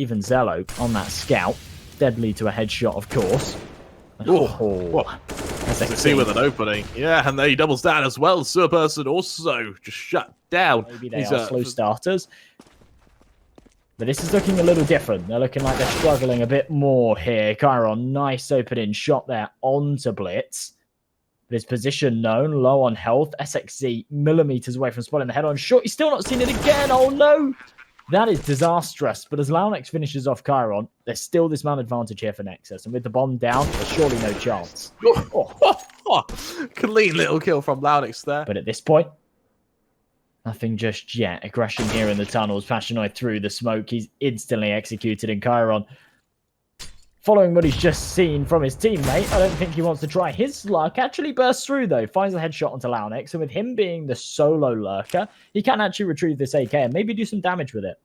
even Zello on that scout. Deadly to a headshot, of course. ZXC with an opening. Yeah, and then he doubles down as well. Person also just shut down. Maybe they are slow starters. But this is looking a little different. They're looking like they're struggling a bit more here. Chiron, nice opening shot there onto Blitz. But his position known, low on health. ZXC millimeters away from spotting the head-on shot. He's still not seen it again. Oh no! That is disastrous. But as Launex finishes off Chiron, there's still this man advantage here for Nexus. And with the bomb down, there's surely no chance. Clean little kill from Launex there. But at this point, nothing just yet. Aggression here in the tunnels. Passionoid through the smoke. He's instantly executed in Chiron. Following what he's just seen from his teammate, I don't think he wants to try his luck. Actually bursts through, though. Finds a headshot onto Launex. And with him being the solo lurker, he can actually retrieve this AK and maybe do some damage with it.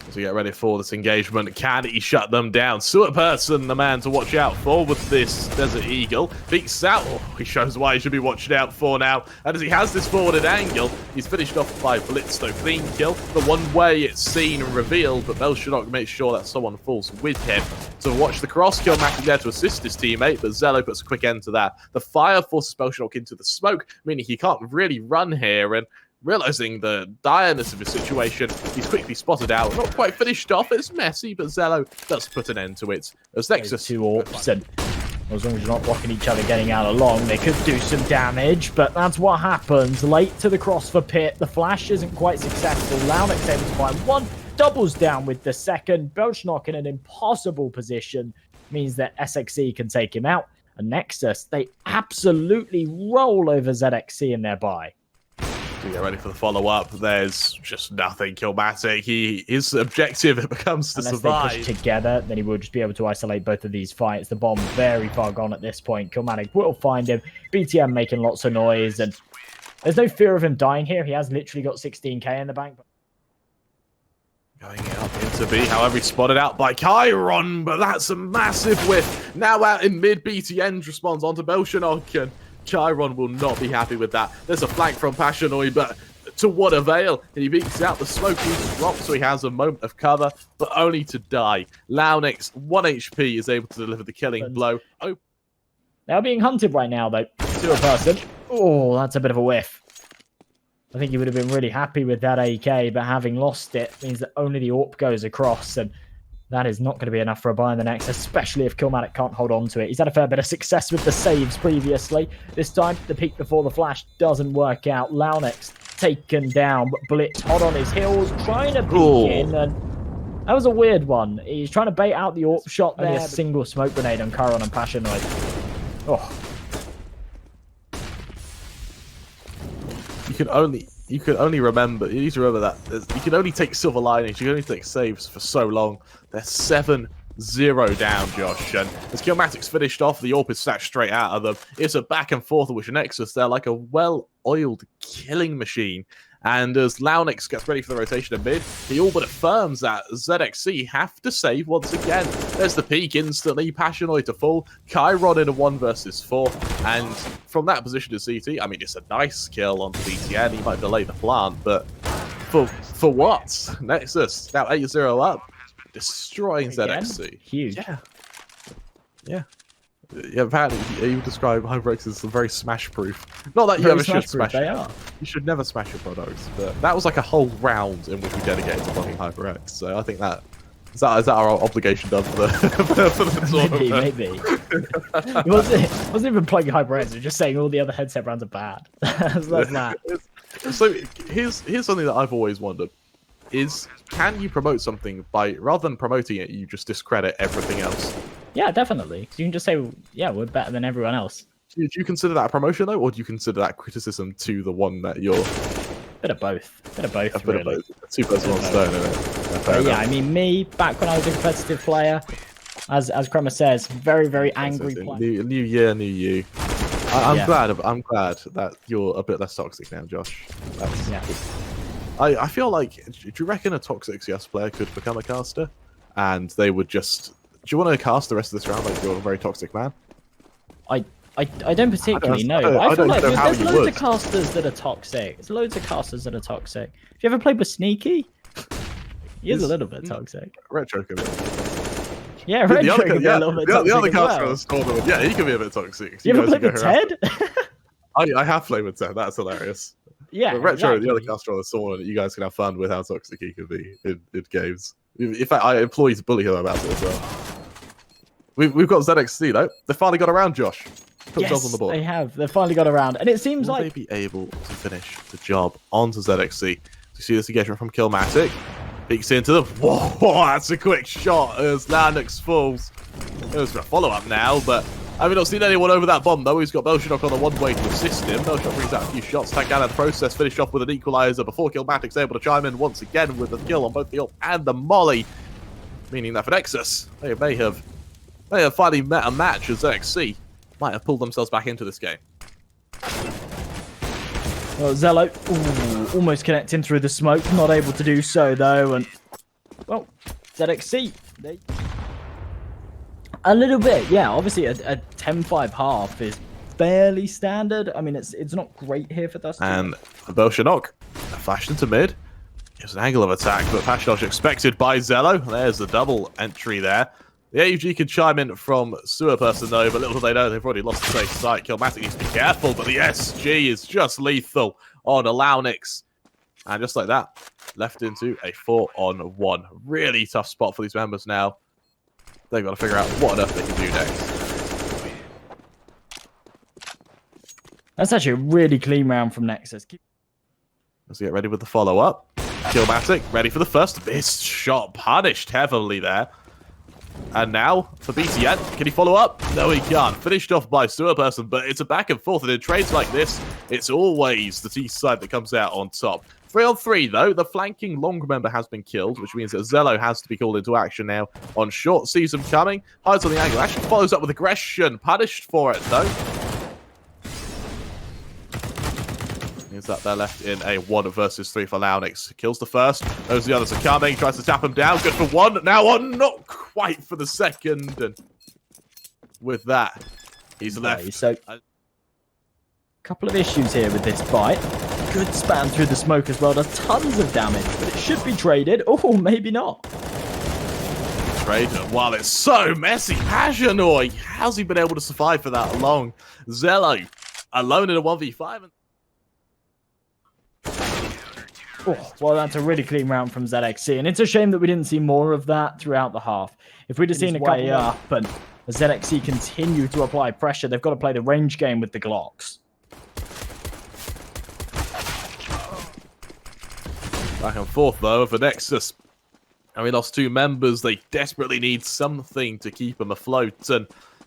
As we get ready for this engagement, can he shut them down? Person, the man to watch out for with this Desert Eagle. Peeks out. Oh, he shows why he should be watching out for now. And as he has this forwarded angle, he's finished off by Blitz, though. Clean kill. The one way it's seen and revealed, but Belshadok makes sure that someone falls with him. So watch the cross kill Mackie there to assist his teammate, but Zello puts a quick end to that. The fire forces Belshadok into the smoke, meaning he can't really run here, and realizing the direness of his situation, he's quickly spotted out. Not quite finished off. It's messy, but Zello does put an end to it. As Nexus, two orcs, and as long as you're not blocking each other getting out along, they could do some damage, but that's what happens. Late to the cross for Pit. The flash isn't quite successful. Launex able to find one. Doubles down with the second. Belchnok in an impossible position means that ZXC can take him out. And Nexus, they absolutely roll over ZXC in their buy. Get ready for the follow-up. There's just nothing. Killmatic, his objective, it becomes to survive. They push together, then he will just be able to isolate both of these fights. The bomb very far gone at this point. Killmatic will find him. BTM making lots of noise, and there's no fear of him dying here. He has literally got 16k in the bank. Going up into B, however, he's spotted out by Chiron, but that's a massive whiff. Now out in mid, BTN responds onto Belchanok, and Chiron will not be happy with that. There's a flank from Passionoid, but to what avail? He beats out the smoke, he's dropped, so he has a moment of cover, but only to die. Launex, 1 HP, is able to deliver the killing blow. Oh. They're being hunted right now, though. To a person. Oh, that's a bit of a whiff. I think he would have been really happy with that AK, but having lost it means that only the AWP goes across, and that is not going to be enough for a buy in the next, especially if Killmatic can't hold on to it. He's had a fair bit of success with the saves previously. This time, the peek before the flash doesn't work out. Launex taken down, but Blitz hot on his heels, trying to peek in, and that was a weird one. He's trying to bait out the AWP shot there. Only a single smoke grenade on Chiron and Passionoid. Oh. You can only remember, you need to remember that you can only take silver linings, you can only take saves for so long. They're 7-0 down, Josh, and as Killmatic's finished off, the AWP is snatched straight out of them. It's a back and forth with Nexus. They're like a well-oiled killing machine. And as Launex gets ready for the rotation of mid, he all but affirms that ZXC have to save once again. There's the peak instantly, Passionoid to fall, Chiron in a 1 versus 4, and from that position to CT, I mean, it's a nice kill on BTN. He might delay the plant, but for what? Nexus now 8-0 up, destroying ZXC. Huge. Yeah. Yeah, apparently you describe HiGHLiGHTS as very smash-proof. Not that you ever should smash it. You should never smash your products, but that was like a whole round in which we dedicated to playing HiGHLiGHTS. So I think that is that our obligation done for the for the tournament. Maybe. It wasn't even playing HiGHLiGHTS. It was just saying all the other headset brands are bad. Like that. So here's something that I've always wondered: is can you promote something by rather than promoting it, you just discredit everything else? Yeah, definitely. You can just say, yeah, we're better than everyone else. Do you consider that a promotion, though, or do you consider that criticism to the one that you're... Bit of both. Bit of both, really. Bit of both. Two birds, one stone, isn't it? Yeah, I mean, me, back when I was a competitive player, as Kremer says, very, very angry player. New year, new you. I'm glad that you're a bit less toxic now, Josh. I feel like, do you reckon a toxic CS player could become a caster? And they would just... Do you want to cast the rest of this round like you're a very toxic man? I don't particularly know. I feel like there's loads of casters that are toxic. There's loads of casters that are toxic. Have you ever played with Sneaky? He is a little bit toxic. Retro could be. Yeah, Retro could be a little bit toxic. The other as caster well. on the tournament, yeah, he could be a bit toxic. You ever played with Ted? I have played with Ted. That's hilarious. Yeah, but Retro, exactly. the other caster on the tournament, you guys can have fun with how toxic he could be in games. In fact, I implore you to bully him about it as well. We've got ZXC though. They finally got around, Josh. Put themselves on the board. They have. They finally got around, and it seems Will like they be able to finish the job onto ZXC? You see this engagement from Killmatic. Peeks into them. Whoa, that's a quick shot as Landix falls. It was for a follow-up now, but I mean, not seen anyone over that bomb though. He's got Belshadok on the one-way to assist him. Belshadok brings out a few shots. Takedown in the process, finished off with an equalizer before Killmatic's able to chime in once again with the kill on both the ult and the molly. Meaning that for Nexus, they may have finally met a match as ZXC might have pulled themselves back into this game. well, Zello almost connecting through the smoke, not able to do so though, and well, ZXC a little bit, yeah. Obviously, a 10-5 half is fairly standard. I mean, it's not great here for Dusty. And Belshadok flashed into mid. Gives an angle of attack, but Pashdodge expected by Zello. There's the double entry there. The AUG can chime in from Sewer Person though, but little do they know they've already lost the safe site. Killmatic needs to be careful, but the SG is just lethal on Alaunix. And just like that, left into a 4-on-1. Really tough spot for these members now. They've got to figure out what on earth they can do next. That's actually a really clean round from Nexus. Let's get ready with the follow-up. Killmatic ready for the first missed shot. Punished heavily there. And now for BTN, can he follow up? No, he can't. Finished off by Sewer Person, but it's a back and forth. And in trades like this, it's always the T side that comes out on top. 3-on-3 though, the flanking long member has been killed, which means that Zello has to be called into action now on short. Sees him coming, hides on the angle, actually follows up with aggression. Punished for it though. Means that they're left in a 1 versus 3 for Launix. Kills the first, knows the others are coming, tries to tap him down. Good for one, now on, not quite for the second. And with that, he's left. So, a couple of issues here with this fight. Good span through the smoke as well, does tons of damage, but it should be traded. Oh, maybe not. Traded while it's so messy. Passionoy, how's he been able to survive for that long? Zello, alone in a 1v5. Oh, well, that's a really clean round from ZXC, and it's a shame that we didn't see more of that throughout the half. If we'd have seen a couple up and the ZXC continue to apply pressure, they've got to play the range game with the Glocks. Back and forth, though, for Nexus. And we lost 2 members. They desperately need something to keep them afloat. And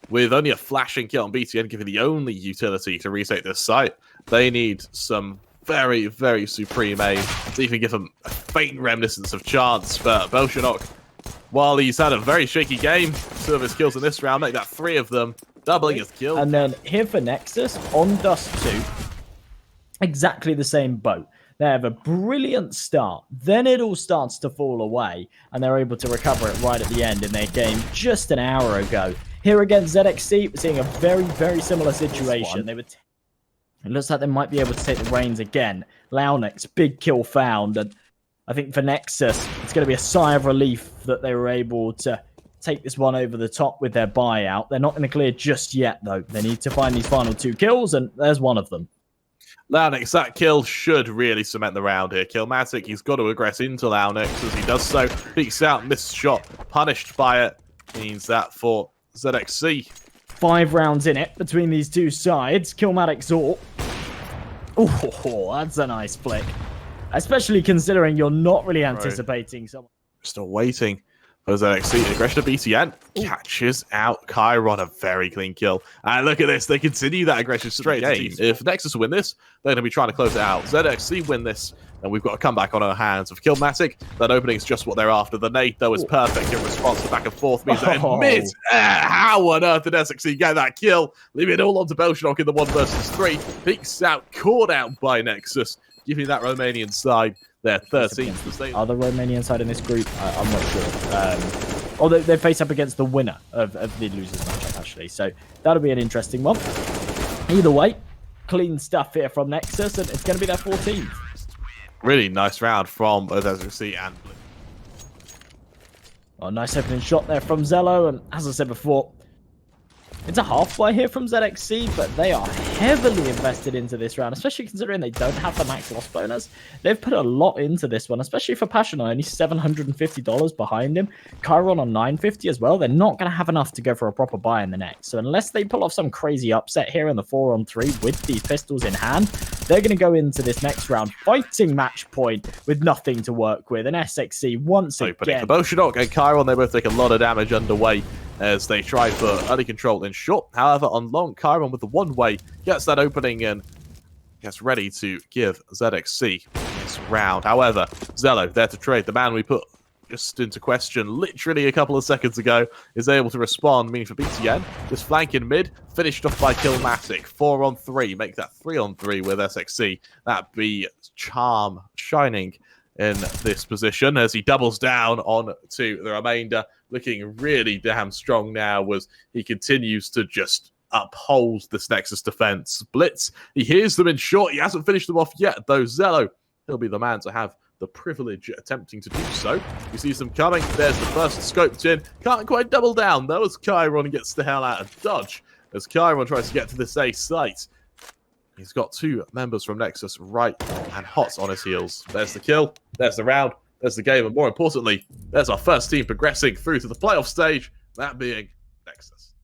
with only a flashing kill on BTN giving the only utility to reset this site, they need some very, very supreme aim to even give them a faint reminiscence of chance. But Belshadok, while he's had a very shaky game, 2 of his kills in this round, make that 3 of them, doubling his kills. And then here for Nexus, on Dust 2, exactly the same boat. They have a brilliant start, then it all starts to fall away, and they're able to recover it right at the end in their game just an hour ago. Here against ZXC, we're seeing a very, very similar situation. It looks like they might be able to take the reins again. Launix, big kill found, and I think for Nexus, it's going to be a sigh of relief that they were able to take this one over the top with their buyout. They're not going to clear just yet, though. They need to find these final 2 kills, and there's one of them. Launix, that kill should really cement the round here. Killmatic, he's got to aggress into Launix as he does so. Peeks out, missed shot, punished by it. Means that for ZXC. 5 rounds in it between these 2 sides. Killmatic's ult. Oh, that's a nice flick. Especially considering you're not really anticipating someone. Still waiting. ZXC, aggression of BTN, catches out Chiron, a very clean kill. And look at this, they continue that aggression straight game. If Nexus win this, they're going to be trying to close it out. ZXC win this, and we've got a comeback on our hands. With Killmatic, that opening is just what they're after. The nade, though, is perfect in response to back and forth. Means that in mid-air, how on earth did ZXC get that kill? Leaving it all onto Belshadok in the 1 versus 3. Peeks out, caught out by Nexus, giving that Romanian side their 13th. Are the Romanian side in this group? I'm not sure. Although they face up against the winner of the losers matchup, actually. So that'll be an interesting one. Either way, clean stuff here from Nexus, and it's going to be their 14th. Really nice round from ZXC and Blue. Oh, nice opening shot there from Zello, and as I said before, it's a half buy here from ZXC, but they are heavily invested into this round, especially considering they don't have the max loss bonus. They've put a lot into this one, especially for Passion, only $750 behind him. Chiron on $950 as well. They're not going to have enough to go for a proper buy in the next. So unless they pull off some crazy upset here in the 4-on-3 with these pistols in hand, they're going to go into this next round fighting match point with nothing to work with. And SXC once again. For Bolshevik and Chiron, they both take a lot of damage underway as they try for early control in short. However, on long, Chiron with the one-way gets that opening and gets ready to give ZXC this round. However, Zello there to trade. The man we put just into question literally a couple of seconds ago is able to respond, meaning for BTN, just flanking mid, finished off by Killmatic. 4-on-3, make that 3-on-3 with SXC. That be Charm shining in this position as he doubles down on to the remainder, looking really damn strong now as he continues to just uphold this Nexus defense. Blitz, he hears them in short. He hasn't finished them off yet, though. Zello, he'll be the man to have the privilege attempting to do so. He sees them coming. There's the first scoped in. Can't quite double down, though, as Chiron gets the hell out of dodge. As Chiron tries to get to this A site. He's got two members from Nexus right and hot on his heels. There's the kill. There's the round. There's the game. And more importantly, there's our first team progressing through to the playoff stage, that being Nexus.